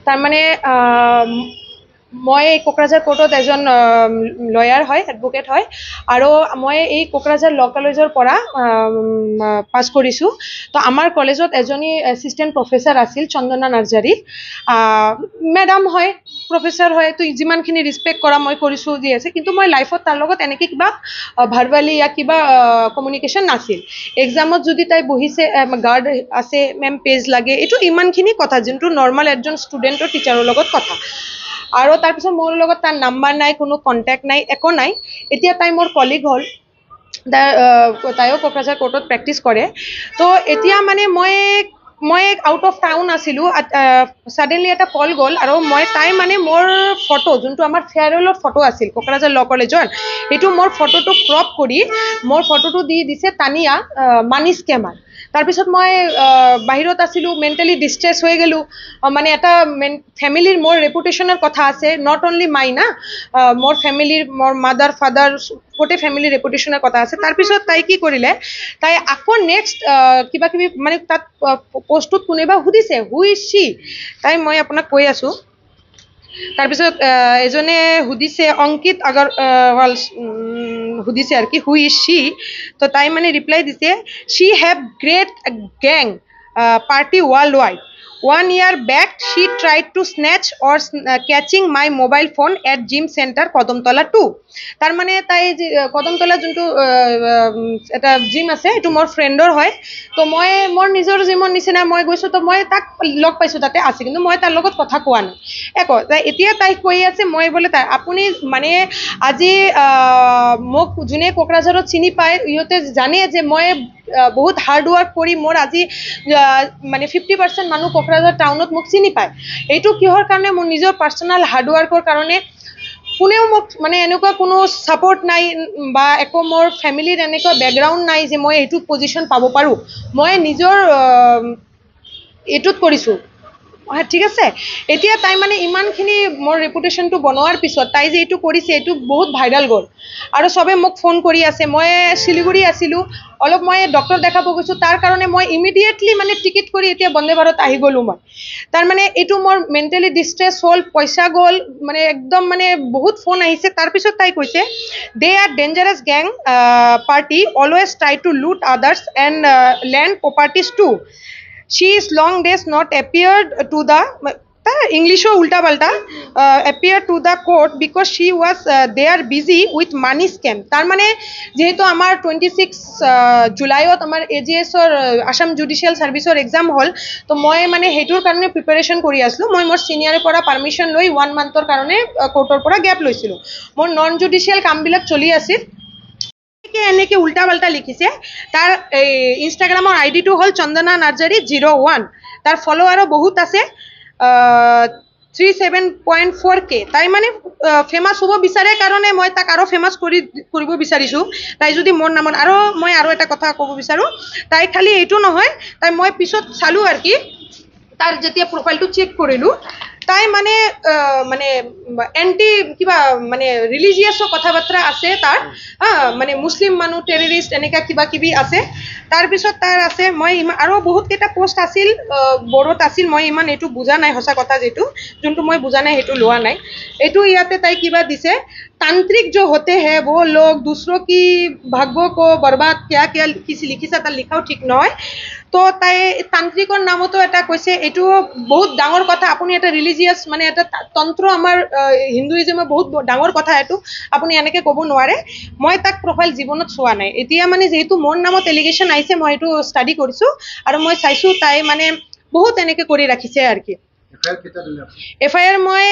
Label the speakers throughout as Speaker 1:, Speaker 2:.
Speaker 1: তাৰমানে মই কোকৰাঝাৰ কোৰ্টত এজন লয়াৰ হয়, এডভোকেট হয়, আৰু মই এই কোকৰাঝাৰ ল কলেজৰ পৰা পাছ কৰিছোঁ। তো আমাৰ কলেজত এজনী এছিষ্টেণ্ট প্ৰফেচাৰ আছিল, চন্দনা নাৰ্জাৰী। মেডাম হয়, প্ৰফেচাৰ হয়, তো যিমানখিনি ৰিছপেক্ট কৰা মই কৰিছোঁ যি আছে, কিন্তু মই লাইফত তাৰ লগত এনেকৈ কিবা ভাৰ্বেলি या কিবা কমিউনিকেশ্যন নাছিল। এক্সামত যদি তাই বহিছে, গাৰ্ড আছে, মেম পেজ লাগে, এইটো ইমানখিনি কথা যোনটো নৰ্মেল এজন ষ্টুডেণ্টৰ টিচাৰৰ লগত কথা। আৰু তাৰপিছত মোৰ লগত তাৰ নাম্বাৰ নাই, কোনো কণ্টেক্ট নাই, একো নাই। এতিয়া তাই মোৰ কলিগ হ'ল, তাইও কোকৰাঝাৰ কোৰ্টত প্ৰেক্টিছ কৰে। তো এতিয়া মানে মই আউট অফ টাউন আছিলোঁ, ছাডেনলি এটা কল গ'ল, আৰু তাই মানে মোৰ ফটো যোনটো আমাৰ ফেয়াৰৱেলৰ ফটো আছিল কোকৰাঝাৰ ল কলেজৰ, সেইটো মোৰ ফটোটো ক্ৰপ কৰি মোৰ ফটোটো দি দিছে তানিয়া মানি স্কেমাৰ। তাৰপিছত মই বাহিৰত আছিলোঁ, মেণ্টেলি ডিষ্ট্ৰেছ হৈ গ'লোঁ। মানে এটা ফেমিলিৰ মোৰ ৰেপুটেশ্যনৰ কথা আছে, নট অনলি মাই না, মোৰ ফেমিলিৰ, মোৰ মাদাৰ ফাদাৰ গোটেই ফেমিলিৰ ৰেপুটেশ্যনৰ কথা আছে। তাৰপিছত তাই কি কৰিলে, তাই আকৌ নেক্সট কিবা কিবি মানে তাত পোষ্টটোত কোনোবা সুধিছে হু ইজ শ্বি, মই আপোনাক কৈ আছোঁ। তাৰপিছত এজনে সুধিছে অংকিত আগৰৱাল সুধিছে আৰু কি হু ইজ শ্বি। তো তাই মানে ৰিপ্লাই দিছে she have great gang party world wide. 1 year back, she tried to snatch or catching my mobile phone at gym center Kadamtala 2। তাৰমানে তাই কদমতলা যোনটো এটা জিম আছে, এইটো মোৰ ফ্ৰেণ্ডৰ হয়। তো মই মোৰ নিজৰ জিমৰ নিচিনা মই গৈছোঁ, তো মই তাক লগ পাইছোঁ, তাতে আছে, কিন্তু মই তাৰ লগত কথা কোৱা নাই একো। এতিয়া তাই কৈ আছে মই বোলে আপুনি মানে আজি মোক যোনে কোকৰাঝাৰত চিনি পায়, ইহঁতে জানে যে মই বহুত হাৰ্ড ৱৰ্ক কৰি মোৰ আজি মানে 50% মানুহ কোকৰাঝাৰ টাউনত মোক চিনি পায়। এইটো কিহৰ কাৰণে, মোৰ নিজৰ পাৰ্চনেল হাৰ্ডৱৰ্কৰ কাৰণে। কোনেও মোক মানে এনেকুৱা কোনো ছাপৰ্ট নাই, বা একো মোৰ ফেমিলিৰ এনেকুৱা বেকগ্ৰাউণ্ড নাই যে মই এইটো পজিশ্যন পাব পাৰোঁ। মই নিজৰ এইটোত কৰিছোঁ, ঠিক আছে। এতিয়া তাই মানে ইমানখিনি মোৰ ৰেপুটেশ্যনটো বনোৱাৰ পিছত তাই যে এইটো কৰিছে, এইটো বহুত ভাইৰেল গ'ল, আৰু চবে মোক ফোন কৰি আছে। মই শিলিগুৰি আছিলোঁ, অলপ মই ডক্টৰ দেখাব গৈছোঁ, তাৰ কাৰণে মই ইমিডিয়েটলি মানে টিকেট কৰি এতিয়া বন্দে ভাৰত আহি গ'লোঁ মই। তাৰমানে এইটো মোৰ মেণ্টেলি ডিষ্ট্ৰেছ হ'ল, পইচা গ'ল, মানে একদম মানে বহুত ফোন আহিছে। তাৰপিছত তাই কৈছে they are dangerous gang party always try to loot others and land properties too. She is long days not appeared to the ইংলিশও উল্টা পাল্টা appeared to the court because she was there busy with money scam। তাৰ মানে যেহেতু আমাৰ 26 জুলাইত আমাৰ AGSৰ Assam judicial ছাৰ্ভিচৰ exam হ'ল, তো মই মানে সেইটোৰ কাৰণে প্ৰিপাৰেশ্যন কৰি আছিলোঁ। মই মোৰ ছিনিয়ৰৰ পৰা পাৰ্মিশ্যন লৈ 1 মান্থৰ কাৰণে কোৰ্টৰ পৰা গেপ লৈছিলোঁ। মোৰ নন জুডিচিয়েল কামবিলাক চলি আছিল। এনেকৈ উল্টা পাল্টা লিখিছে। তাৰ ইনষ্টাগ্ৰামৰ আইডিটো হ'ল চন্দনা নাৰ্জাৰী 01। তাৰ ফলোৱাৰো বহুত আছে, 37.4K। তাই মানে ফেমাছ হ'ব বিচাৰে কাৰণে মই তাক আৰু ফেমাছ কৰিব বিচাৰিছোঁ। তাই যদি মোৰ নামত আৰু মই আৰু এটা কথা ক'ব বিচাৰোঁ, তাই খালি এইটো নহয়, মই পিছত চালোঁ আৰু কি, তাৰ যেতিয়া প্ৰফাইলটো চেক কৰিলোঁ, তাই মানে এণ্টি কিবা মানে ৰিলিজিয়াছৰ কথা বাৰ্তা আছে তাৰ, মানে মুছলিম মানুহ টেৰৰিষ্ট এনেকুৱা কিবা কিবি আছে। তাৰপিছত তাৰ আছে, মই আৰু বহুত কেইটা পোষ্ট আছিল, বড়োত আছিল, মই ইমান এইটো বুজা নাই, সঁচা কথা যোনটো মই বুজা নাই সেইটো লোৱা নাই। এইটো ইয়াতে তাই কিবা দিছে, তান্ত্ৰিক जो होते हैं वो लोग दूसरों की भाग्यों को बर्बाद क्या क्या লিখিছে, তাৰ লিখাও ঠিক নহয়। তো তাই তান্ত্ৰিকৰ নামতো এটা কৈছে, এইটো বহুত ডাঙৰ কথা। আপুনি এটা ৰিলিজিয়াছ মানে এটা তন্ত্ৰ, আমাৰ হিন্দুইজমৰ বহুত ডাঙৰ কথা, এইটো আপুনি এনেকৈ ক'ব নোৱাৰে। মই তাক প্ৰফাইল জীৱনত চোৱা নাই। এতিয়া মানে যিহেতু মোৰ নামত এলিগেশ্যন আহিছে, মই এইটো ষ্টাডি কৰিছোঁ, আৰু মই চাইছোঁ তাই মানে বহুত এনেকৈ কৰি ৰাখিছে আৰু কি। FIR মই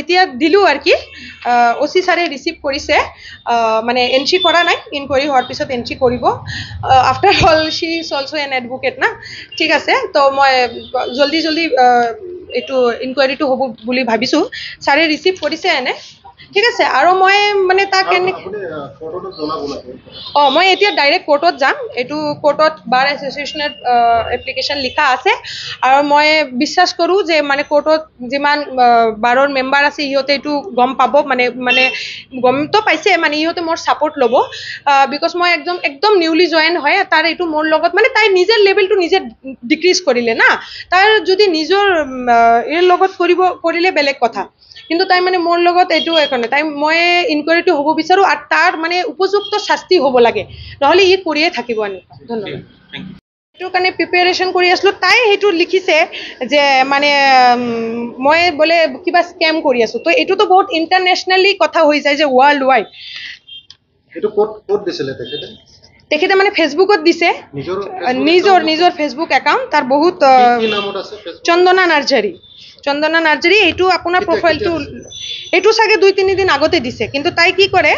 Speaker 1: এতিয়া দিলোঁ আৰু কি, OC ছাৰে ৰিচিভ কৰিছে, মানে এণ্ট্ৰি কৰা নাই, ইনকুৱাৰী হোৱাৰ পিছত এণ্ট্ৰি কৰিব। After all Shi is also' N advocate না, ঠিক আছে। তো মই জল্দি এইটো ইনকুৱাৰীটো হ'ব বুলি ভাবিছোঁ। ছাৰে ৰিচিভ কৰিছে এনে। ঠিক আছে আৰু মই মানে তাক মই এতিয়া ডাইৰেক্ট কোৰ্টত যাম এইটো কোৰ্টত বাৰ এছ'চিয়েশ্যনত এপ্লিকেশ্যন লিখা আছে আৰু মই বিশ্বাস কৰোঁ যে মানে কোৰ্টত যিমান বাৰৰ মেম্বাৰ আছে সিহঁতে এইটো গম পাব মানে গমতো পাইছে মানে ইহঁতে মোৰ ছাপোৰ্ট ল'ব বিকজ মই একদম নিউলি জইন হয় তাৰ এইটো মোৰ লগত মানে তাই নিজৰ লেভেলটো নিজে ডিক্ৰিজ কৰিলে না তাৰ যদি নিজৰ ইয়াৰ লগত কৰিলে বেলেগ কথা কিন্তু তাই মানে মোৰ লগত এইটো একনে তাই মই ইনকুৱাৰীটো হ'ব বিচাৰোঁ আৰু তাৰ মানে উপযুক্ত শাস্তি হ'ব লাগে নহ'লে ই কৰিয়ে থাকিব এনেকুৱা ধন্যবাদ এইটোৰ কাৰণে প্ৰিপেৰেশ্যন কৰি আছিলোঁ তাই সেইটো লিখিছে যে মানে মই বোলে কিবা স্কেম কৰি আছোঁ তো এইটোতো বহুত ইণ্টাৰনেশ্যনেলি কথা হৈ যায় যে ৱৰ্ল্ড ৱাইড
Speaker 2: এইটো ক'ত দিছিলে
Speaker 1: তেখেতে মানে ফেচবুকত দিছে নিজৰ ফেচবুক একাউণ্ট তাৰ বহুত চন্দনা নাৰ্জাৰী এইটো আপোনাৰ প্ৰফাইলটো এইটো চাগে 2-3 দিন আগতে দিছে কিন্তু তাই কি কৰে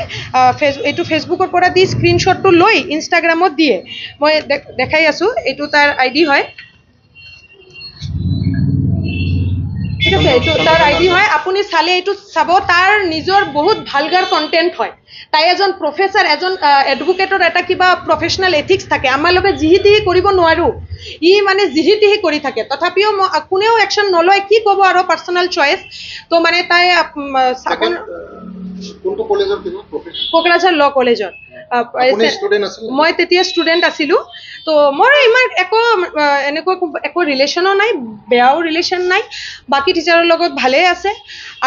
Speaker 1: এইটো ফেচবুকৰ পৰা দি স্ক্ৰীনশ্বটটো লৈ ইনষ্টাগ্ৰামত দিয়ে মই দেখাই আছোঁ এইটো তাৰ ID হয় ঠিক আছে এইটো তাৰ ID হয় আপুনি চালে এইটো চাব তাৰ নিজৰ বহুত ভালগাৰ কণ্টেণ্ট হয় তাই এজন প্ৰফেচাৰ এজন এডভোকেটৰ এটা কিবা প্ৰফেচনেল এথিক্স থাকে আমাৰ লগত যিহি তিহি কৰিব নোৱাৰোঁ ই মানে যিহি তিহি কৰি থাকে তথাপিও কোনেও একশ্যন নলয় কি ক'ব আৰু পাৰ্চনেল চইচ তো মানে তাই কোকৰাঝাৰ ল কলেজত মই তেতিয়া ষ্টুডেণ্ট আছিলোঁ তো মোৰ ইমান একো ৰিলেশ্যনো নাই বেয়াও ৰিলেশ্যন নাই বাকী টিচাৰৰ লগত ভালেই আছে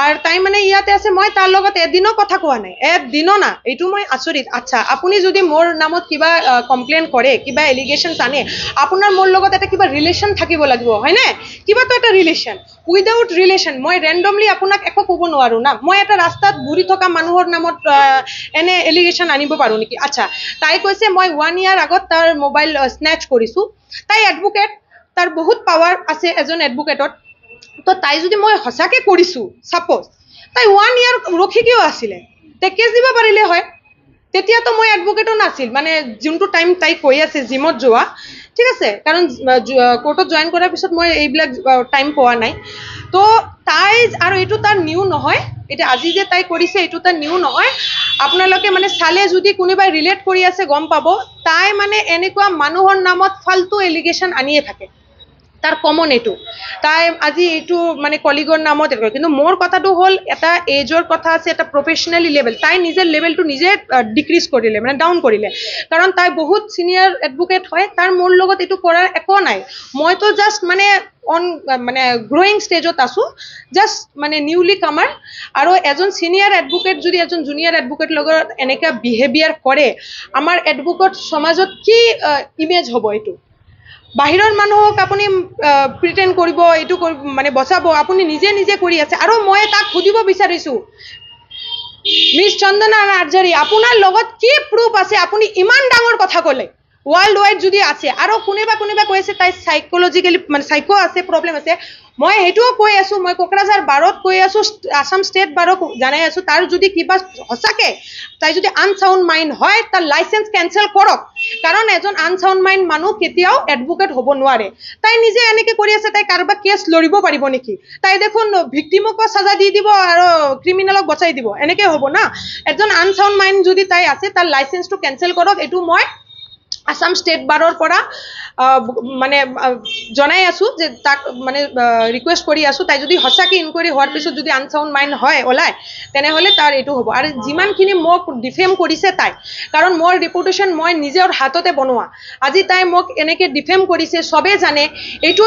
Speaker 1: আৰু তাই মানে ইয়াতে আছে মই তাৰ লগত এদিনো কথা কোৱা নাই এদিনো না এইটো মই আচৰিত আচ্ছা আপুনি যদি মোৰ নামত কিবা কমপ্লেইন কৰে কিবা এলিগেশ্যনছ আনে আপোনাৰ মোৰ লগত এটা কিবা ৰিলেশ্যন থাকিব লাগিব হয়নে কিবাতো এটা ৰিলেশ্যন উইদাউট ৰিলেশ্যন মই ৰেণ্ডমলি আপোনাক একো ক'ব নোৱাৰোঁ না মই এটা ৰাস্তাত ঘূৰি থকা মানুহৰ নামত এনে এলিগেশ্যন আনিব পাৰোঁ নেকি আচ্ছা তাই কৈছে মই 1 year আগত তাৰ মোবাইল স্নেচ কৰিছোঁ তাই এডভোকেট তাৰ বহুত পাৱাৰ আছে এজন এডভোকেটত তো তাই যদি মই সঁচাকৈ কৰিছোঁ ছাপ'জ তাই 1 year ৰখি কিয় আছিলে তাই কেছ দিব পাৰিলে হয় তেতিয়াতো মই এডভোকেটো নাছিল মানে যোনটো টাইম তাই কৈ আছে জিমত যোৱা ঠিক আছে কাৰণ কোৰ্টত জইন কৰাৰ পিছত মই এইবিলাক টাইম পোৱা নাই তো তাই আৰু এইটো তাৰ নিউ নহয় এতিয়া আজি যে তাই কৰিছে এইটো তাৰ নিউ নহয় আপোনালোকে মানে চালে যদি কোনোবাই ৰিলেট কৰি আছে গম পাব তাই মানে এনেকুৱা মানুহৰ নামত ফাল্টু এলিগেশ্যন আনিয়ে থাকে তাৰ কমন এইটো তাই আজি এইটো মানে কলিগৰ নামত কিন্তু মোৰ কথাটো হ'ল এটা এজৰ কথা আছে এটা প্ৰফেচনেলি লেভেল তাই নিজৰ লেভেলটো নিজে ডিক্ৰিজ কৰিলে মানে ডাউন কৰিলে কাৰণ তাই বহুত ছিনিয়ৰ এডভোকেট হয় তাৰ মোৰ লগত এইটো কৰাৰ একো নাই মইতো জাষ্ট মানে মানে গ্ৰয়িং ষ্টেজত আছোঁ জাষ্ট মানে নিউলি কামাৰ আৰু এজন ছিনিয়ৰ এডভোকেট যদি এজন জুনিয়ৰ এডভোকেট লগত এনেকুৱা বিহেভিয়াৰ কৰে আমাৰ এডভোকেট সমাজত কি ইমেজ হ'ব এইটো বাহিৰৰ মানুহক আপুনি প্ৰিটেণ্ড কৰিব এইটো মানে বচাব আপুনি নিজে কৰি আছে আৰু মই তাক সুধিব বিচাৰিছোঁ মিছ চন্দনা নাৰ্জাৰী আপোনাৰ লগত কি প্ৰুফ আছে আপুনি ইমান ডাঙৰ কথা ক'লে ৱৰ্ল্ড ৱাইড যদি আছে আৰু কোনোবা কৈ আছে তাই সাইকোলজিকেলি মানে সাইকো আছে প্ৰব্লেম আছে মই সেইটোও কৈ আছোঁ মই কোকৰাঝাৰ বাৰত কৈ আছোঁ আসাম ষ্টেট বাৰক জানাই আছোঁ তাৰ যদি কিবা সঁচাকৈ তাই যদি আনচাউণ্ড মাইণ্ড হয় তাৰ লাইচেঞ্চ কেঞ্চেল কৰক কাৰণ এজন আনচাউণ্ড মাইণ্ড মানুহ কেতিয়াও এডভোকেট হ'ব নোৱাৰে তাই নিজে এনেকৈ কৰি আছে তাই কাৰোবাক কেছ লৰিব পাৰিব নেকি তাই দেখোন ভিক্টিমকো সাজা দি দিব আৰু ক্ৰিমিনেলক বচাই দিব এনেকৈ হ'ব না এজন আনচাউণ্ড মাইণ্ড যদি তাই আছে তাৰ লাইচেঞ্চটো কেঞ্চেল কৰক এইটো মই আসাম ষ্টেট বাৰৰ পৰা মানে জনাই আছোঁ যে তাক মানে ৰিকুৱেষ্ট কৰি আছোঁ তাই যদি সঁচাকৈ ইনকুৱাৰী হোৱাৰ পিছত যদি আনচাউণ্ড মাইণ্ড হয় ওলায় তেনেহ'লে তাৰ এইটো হ'ব আৰু যিমানখিনি মোক ডিফেম কৰিছে তাই কাৰণ মোৰ ৰিপুটেশ্যন মই নিজৰ হাততে বনোৱা আজি তাই মোক এনেকৈ ডিফেম কৰিছে চবেই জানে এইটো